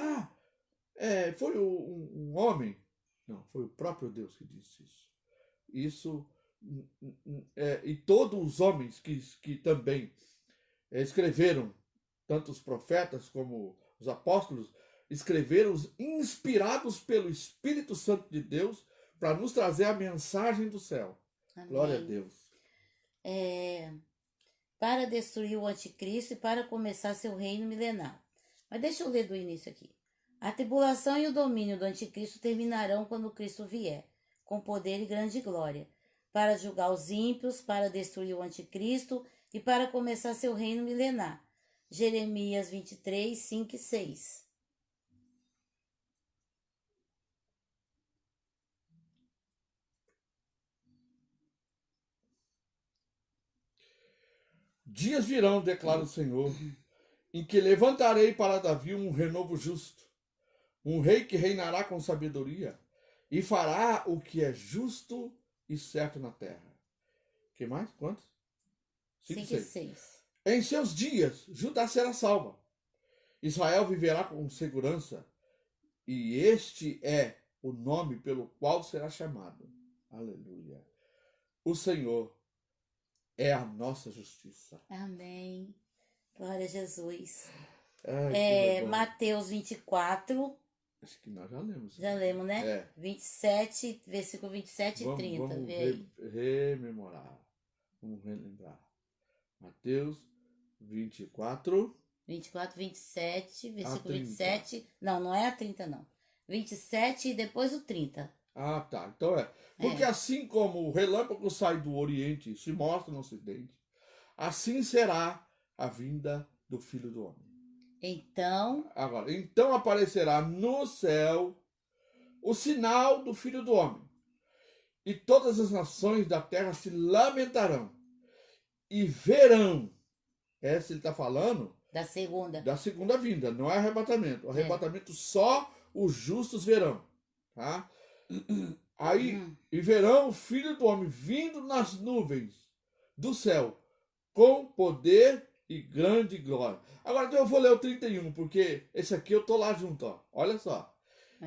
foi um homem? Não, foi o próprio Deus que disse isso. Isso, e todos os homens que também escreveram, tanto os profetas como os apóstolos, escreveram inspirados pelo Espírito Santo de Deus para nos trazer a mensagem do céu. Amém. Glória a Deus. Para destruir o anticristo e para começar seu reino milenar. Mas deixa eu ler do início aqui. A tribulação e o domínio do anticristo terminarão quando Cristo vier, com poder e grande glória, para julgar os ímpios, para destruir o anticristo e para começar seu reino milenar. Jeremias 23, 5 e 6. Dias virão, declara o Senhor, em que levantarei para Davi um renovo justo, um rei que reinará com sabedoria e fará o que é justo e certo na terra. Que mais? Quantos? 5 e 6. Em seus dias, Judá será salva. Israel viverá com segurança, e este é o nome pelo qual será chamado. Aleluia. O Senhor é a nossa justiça. Amém. Glória a Jesus. Ai, Mateus 24. Acho que nós já lemos. Já lemos, né? 27, versículo 27 e 30. Vamos Vê aí. rememorar. Vamos relembrar. Mateus 24. 24, 27, versículo 30. 27. Não é a 30, não. 27 e depois o 30. Ah, tá. Então Porque assim como o relâmpago sai do Oriente e se mostra no Ocidente, assim será a vinda do Filho do Homem. Então aparecerá no céu o sinal do Filho do Homem, e todas as nações da terra se lamentarão e verão. Essa ele está falando da segunda vinda, não é arrebatamento. O arrebatamento só os justos verão, tá? Aí, e verão o Filho do Homem vindo nas nuvens do céu, com poder e grande glória. Agora eu vou ler o 31, porque esse aqui eu tô lá junto, ó. Olha só.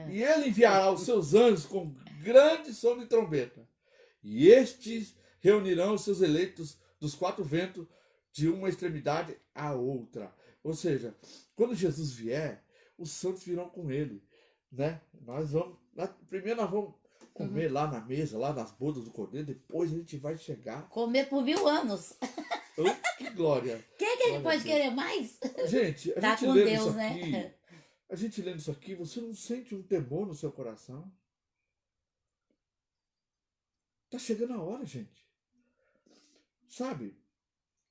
E ele enviará os seus anjos com grande som de trombeta, e estes reunirão os seus eleitos dos quatro ventos, de uma extremidade à outra. Ou seja, quando Jesus vier, os santos virão com ele, né? Primeiro nós vamos comer lá na mesa, lá nas bodas do Cordeiro, depois a gente vai chegar. Comer por 1000 anos. Oh, que glória! Quem que a gente pode querer mais? Gente, tá com Deus, né? A gente lendo isso aqui, você não sente um temor no seu coração? Tá chegando a hora, gente. Sabe?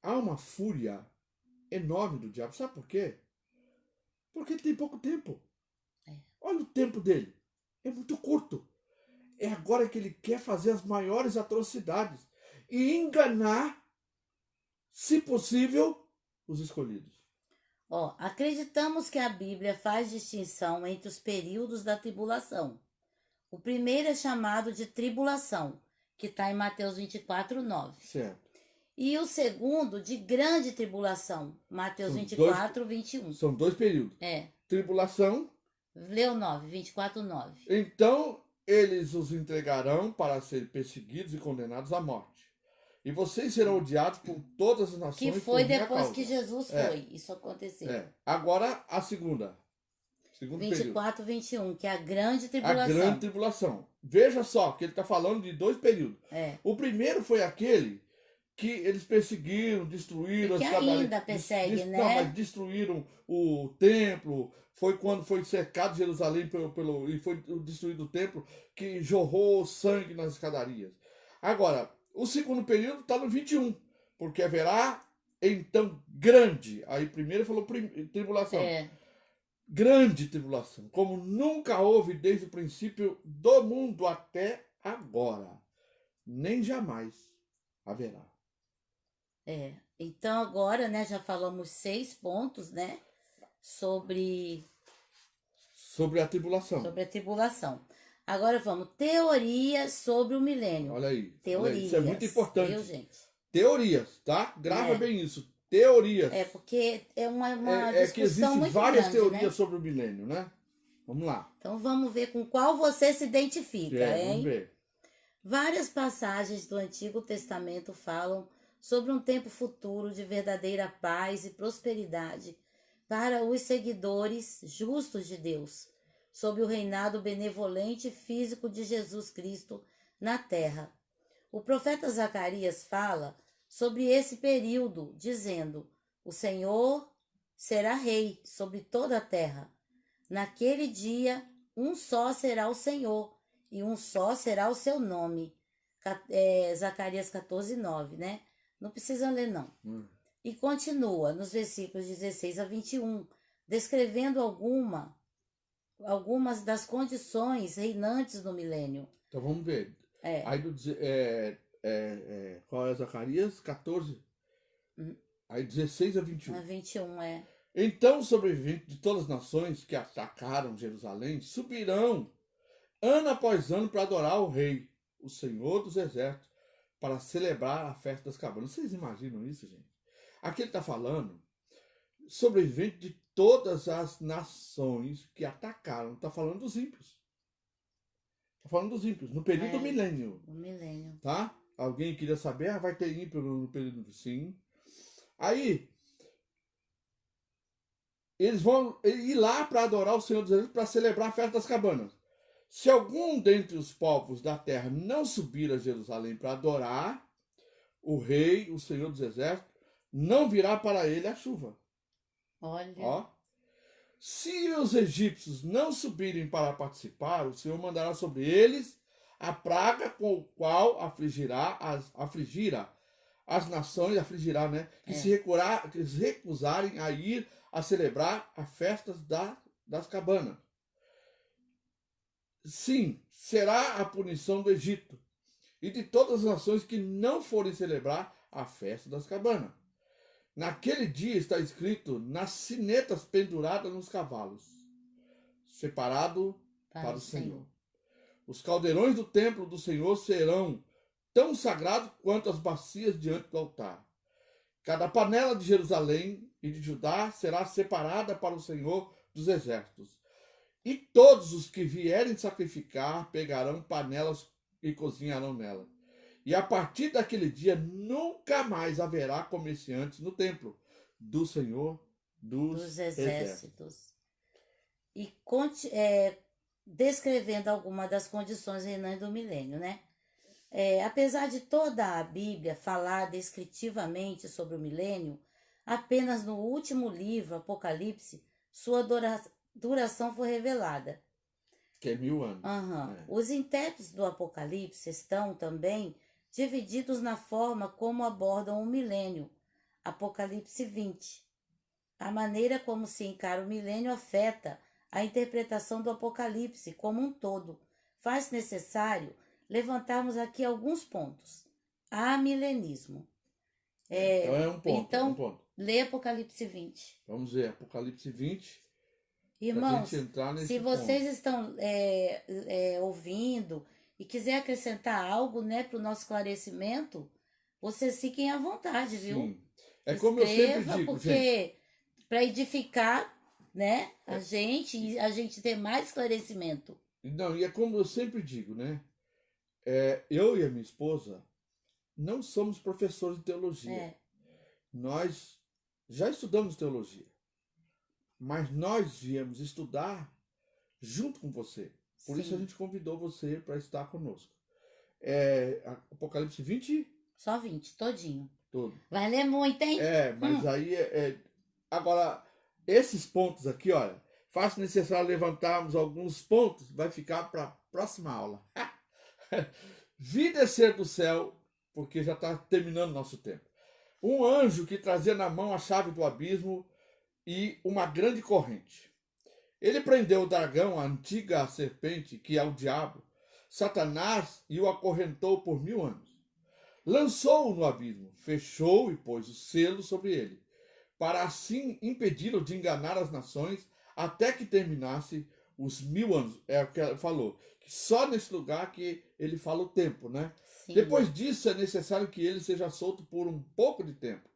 Há uma fúria enorme do diabo. Sabe por quê? Porque ele tem pouco tempo. Olha o tempo dele. É muito curto. É agora que ele quer fazer as maiores atrocidades e enganar, se possível, os escolhidos. Acreditamos que a Bíblia faz distinção entre os períodos da tribulação. O primeiro é chamado de tribulação, que está em Mateus 24, 9. Certo. E o segundo de grande tribulação, Mateus 24, 21. São dois períodos. Tribulação. Leu 9, 24, 9. Então eles os entregarão para serem perseguidos e condenados à morte. E vocês serão odiados por todas as nações. Que foi depois que Jesus foi. Isso aconteceu. Agora a segunda. Segundo 24, período. 21, que é a grande tribulação. A grande tribulação. Veja só que ele está falando de dois períodos. O primeiro foi aquele que eles perseguiram, destruíram. Que ainda persegue, né? Não, mas destruíram o templo. Foi quando foi cercado Jerusalém e foi destruído o templo, que jorrou sangue nas escadarias. Agora, O segundo período está no 21, porque haverá então grande. Aí primeiro falou tribulação. Grande tribulação, como nunca houve desde o princípio do mundo até agora, nem jamais haverá. Então agora, né, já falamos 6 pontos, né, sobre a tribulação. Sobre a tribulação. Agora vamos, teorias sobre o milênio. Olha aí. Teorias. Isso é muito importante. Viu, gente? Teorias, tá? Grava bem isso. Teorias. Porque é uma discussão que existem várias grande, teorias, né, sobre o milênio, né? Vamos lá. Então vamos ver com qual você se identifica, hein? Vamos ver. Várias passagens do Antigo Testamento falam sobre um tempo futuro de verdadeira paz e prosperidade para os seguidores justos de Deus, sob o reinado benevolente e físico de Jesus Cristo na terra. O profeta Zacarias fala sobre esse período, dizendo: o Senhor será rei sobre toda a terra. Naquele dia, um só será o Senhor, e um só será o seu nome. Zacarias 14:9, né? Não precisa ler, não. E continua nos versículos 16 a 21, descrevendo algumas das condições reinantes no milênio. Então vamos ver. Aí qual é Zacarias? 14. Aí 16 a 21. A 21, Então os sobreviventes de todas as nações que atacaram Jerusalém subirão ano após ano para adorar o rei, o Senhor dos exércitos, para celebrar a festa das cabanas. Vocês imaginam isso, gente? Aqui ele está falando sobrevivente de todas as nações que atacaram. Está falando dos ímpios. Está falando dos ímpios, no período do milênio. O milênio. Tá? Alguém queria saber? Vai ter ímpio no período? Sim. Aí, eles vão ir lá para adorar o Senhor dos Exércitos, para celebrar a festa das cabanas. Se algum dentre os povos da terra não subir a Jerusalém para adorar o rei, o Senhor dos Exércitos, não virá para ele a chuva. Olha. Ó. Se os egípcios não subirem para participar, o Senhor mandará sobre eles a praga com o qual afligirá as nações, né? Que se recusarem a ir a celebrar as festas das cabanas. Sim, será a punição do Egito e de todas as nações que não forem celebrar a festa das cabanas. Naquele dia está escrito nas sinetas penduradas nos cavalos, separado para o Senhor. Os caldeirões do templo do Senhor serão tão sagrados quanto as bacias diante do altar. Cada panela de Jerusalém e de Judá será separada para o Senhor dos exércitos. E todos os que vierem sacrificar pegarão panelas e cozinharão nela. E a partir daquele dia nunca mais haverá comerciantes no templo do Senhor dos exércitos. E descrevendo algumas das condições reinantes do milênio, né? Apesar de toda a Bíblia falar descritivamente sobre o milênio, apenas no último livro, Apocalipse, sua duração foi revelada. Que é 1000 anos. Os intérpretes do Apocalipse estão também divididos na forma como abordam o milênio. Apocalipse 20. A maneira como se encara o milênio afeta a interpretação do Apocalipse como um todo. Faz necessário levantarmos aqui alguns pontos. Amilenismo. Então é um ponto. Então, lê Apocalipse 20. Vamos ver, Apocalipse 20. Irmãos, se vocês estão ouvindo e quiser acrescentar algo, né, para o nosso esclarecimento, vocês fiquem à vontade, viu? Sim. Como eu sempre digo, porque para edificar, né, a gente ter mais esclarecimento. Não, e é como eu sempre digo, né? Eu e a minha esposa não somos professores de teologia. Nós já estudamos teologia, mas nós viemos estudar junto com você. Por isso a gente convidou você para estar conosco. Apocalipse 20? Só 20, todinho. Todo. Vai ler muito, hein? Mas aí agora, esses pontos aqui, olha, faz necessário levantarmos alguns pontos, vai ficar para a próxima aula. Vi descer do céu porque já está terminando nosso tempo. Um anjo que trazia na mão a chave do abismo e uma grande corrente. Ele prendeu o dragão, a antiga serpente, que é o diabo, Satanás, e o acorrentou por 1000 anos. Lançou-o no abismo, fechou e pôs o selo sobre ele, para assim impedi-lo de enganar as nações até que terminasse os 1000 anos. É o que ela falou, que só nesse lugar que ele fala o tempo, né? Sim. Depois disso é necessário que ele seja solto por um pouco de tempo.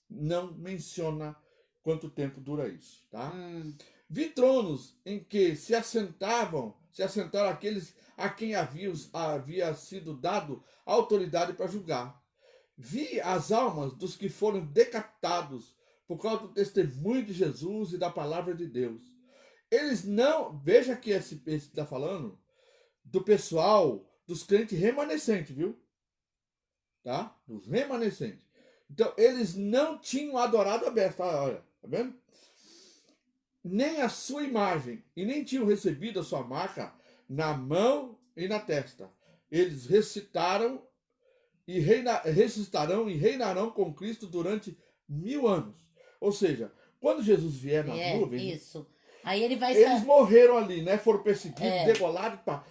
Não menciona quanto tempo dura isso, tá? Vi tronos em que se assentaram aqueles a quem havia sido dado a autoridade para julgar. Vi as almas dos que foram decapitados por causa do testemunho de Jesus e da palavra de Deus. Eles não, veja que esse está falando do pessoal, dos crentes remanescentes, viu? Tá? Dos remanescentes. Então, eles não tinham adorado a besta, olha, tá vendo? Nem a sua imagem, e nem tinham recebido a sua marca na mão e na testa. Eles ressuscitarão e reinarão com Cristo durante 1000 anos. Ou seja, quando Jesus vier nas nuvens, isso. Aí ele vai eles morreram ali, né? Foram perseguidos, degolados. Pá.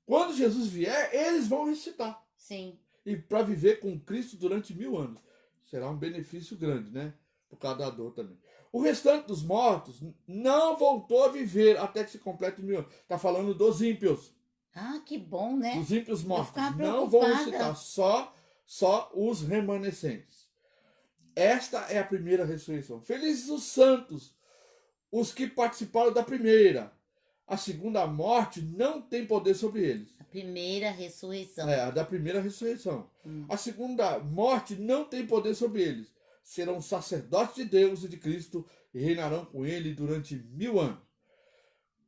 Quando Jesus vier, eles vão ressuscitar. Sim. E para viver com Cristo durante 1000 anos. Será um benefício grande, né? Por causa da dor também. O restante dos mortos não voltou a viver até que se complete 1000 anos. Está falando dos ímpios. Ah, que bom, né? Dos ímpios mortos. Não vão ressuscitar, só os remanescentes. Esta é a primeira ressurreição. Felizes os santos, os que participaram da primeira. A segunda morte não tem poder sobre eles. A primeira ressurreição. A da primeira ressurreição. A segunda morte não tem poder sobre eles. Serão sacerdotes de Deus e de Cristo e reinarão com ele durante 1000 anos.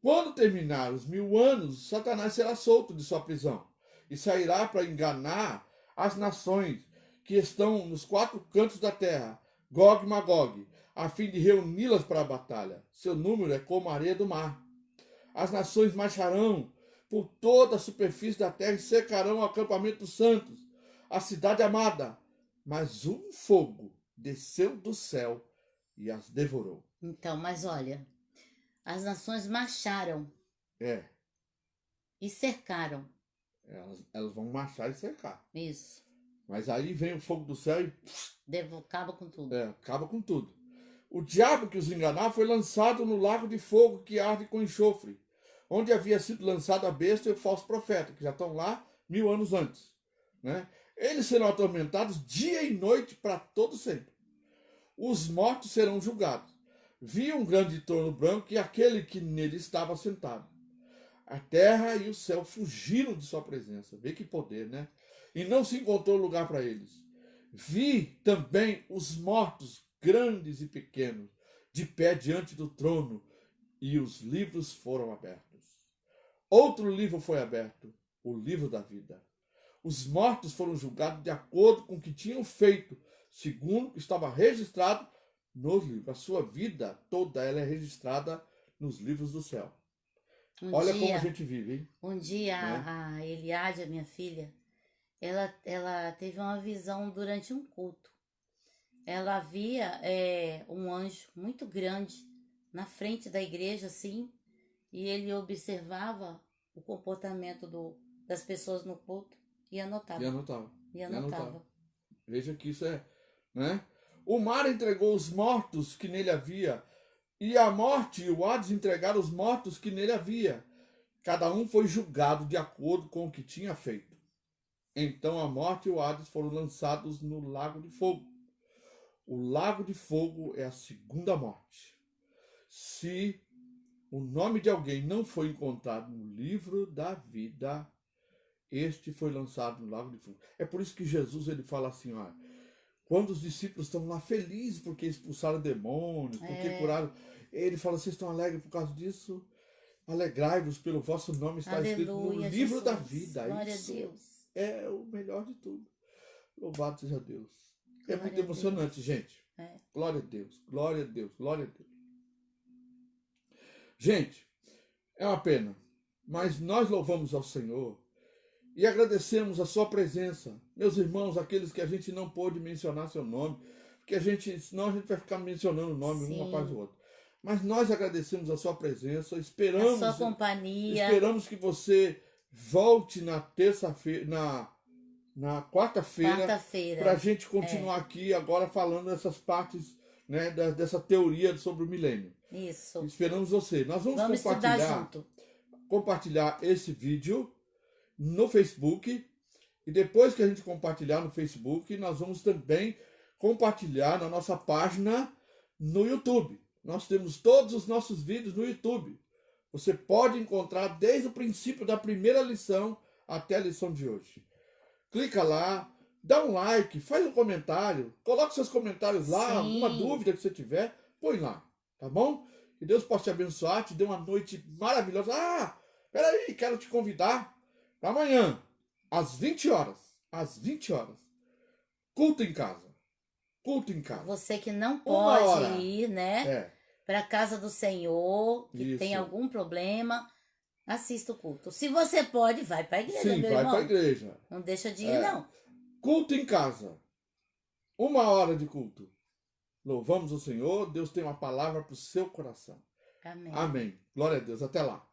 Quando terminar os 1000 anos, Satanás será solto de sua prisão e sairá para enganar as nações que estão nos 4 cantos da terra, Gog e Magog, a fim de reuni-las para a batalha. Seu número é como a areia do mar. As nações marcharão por toda a superfície da terra e cercarão o acampamento dos santos, a cidade amada. Mas um fogo desceu do céu e as devorou. Então, mas olha, as nações marcharam e cercaram. Elas vão marchar e cercar. Isso. Mas aí vem o fogo do céu e acaba com tudo. Acaba com tudo. O diabo que os enganava foi lançado no lago de fogo que arde com enxofre, onde havia sido lançado a besta e o falso profeta, que já estão lá 1000 anos antes. Né? Eles serão atormentados dia e noite para todo sempre. Os mortos serão julgados. Vi um grande trono branco e aquele que nele estava sentado. A terra e o céu fugiram de sua presença. Vê que poder, né? E não se encontrou lugar para eles. Vi também os mortos, grandes e pequenos, de pé diante do trono, e os livros foram abertos. Outro livro foi aberto, o livro da vida. Os mortos foram julgados de acordo com o que tinham feito, segundo o que estava registrado nos livros. A sua vida toda ela é registrada nos livros do céu. Olha como a gente vive, hein? Um dia a Eliade, a minha filha, ela teve uma visão durante um culto. Ela via um anjo muito grande na frente da igreja, assim, e ele observava o comportamento das pessoas no culto e anotava. E anotava. Veja que isso né? O mar entregou os mortos que nele havia, e a morte e o Hades entregaram os mortos que nele havia. Cada um foi julgado de acordo com o que tinha feito. Então a morte e o Hades foram lançados no lago de fogo. O lago de fogo é a segunda morte. Se o nome de alguém não foi encontrado no livro da vida, este foi lançado no lago de fogo. É por isso que Jesus ele fala assim, ó, quando os discípulos estão lá felizes porque expulsaram demônios, porque curaram, ele fala, vocês estão alegres por causa disso? Alegrai-vos pelo vosso nome, está escrito no livro Jesus. da vida. Glória Isso a Deus. é o melhor de tudo. Louvado seja Deus. É Glória muito emocionante, Deus. gente. Glória a Deus, glória a Deus, glória a Deus. Gente, é uma pena, mas nós louvamos ao Senhor e agradecemos a sua presença. Meus irmãos, aqueles que a gente não pôde mencionar seu nome, porque senão a gente vai ficar mencionando o nome um após o Sim. outro. Mas nós agradecemos a sua presença, A sua companhia. esperamos que você volte na terça-feira, na quarta-feira, para a Quarta-feira. gente continuar aqui agora falando dessas partes, né, dessa teoria sobre o milênio. Isso. Esperamos você. Nós vamos estudar junto. compartilhar esse vídeo no Facebook, e depois que a gente compartilhar no Facebook, nós vamos também compartilhar na nossa página no YouTube. Nós temos todos os nossos vídeos no YouTube. Você pode encontrar desde o princípio da primeira lição até a lição de hoje. Clica lá, dá um like, faz um comentário, coloque seus comentários lá, Sim. alguma dúvida que você tiver, põe lá, tá bom? Que Deus possa te abençoar, te dê uma noite maravilhosa. Peraí, quero te convidar para amanhã, às 20 horas. Às 20 horas. Culto em casa. Culto em casa. Você que não Uma pode hora. ir, né? Para a casa do Senhor, que Isso. tem algum problema, assista o culto. Se você pode, vai para a igreja, Sim, meu vai irmão. para a igreja. Não deixa de ir, não. Culto em casa. 1 hora de culto. Louvamos o Senhor. Deus tem uma palavra para o seu coração. Amém. Amém. Glória a Deus. Até lá.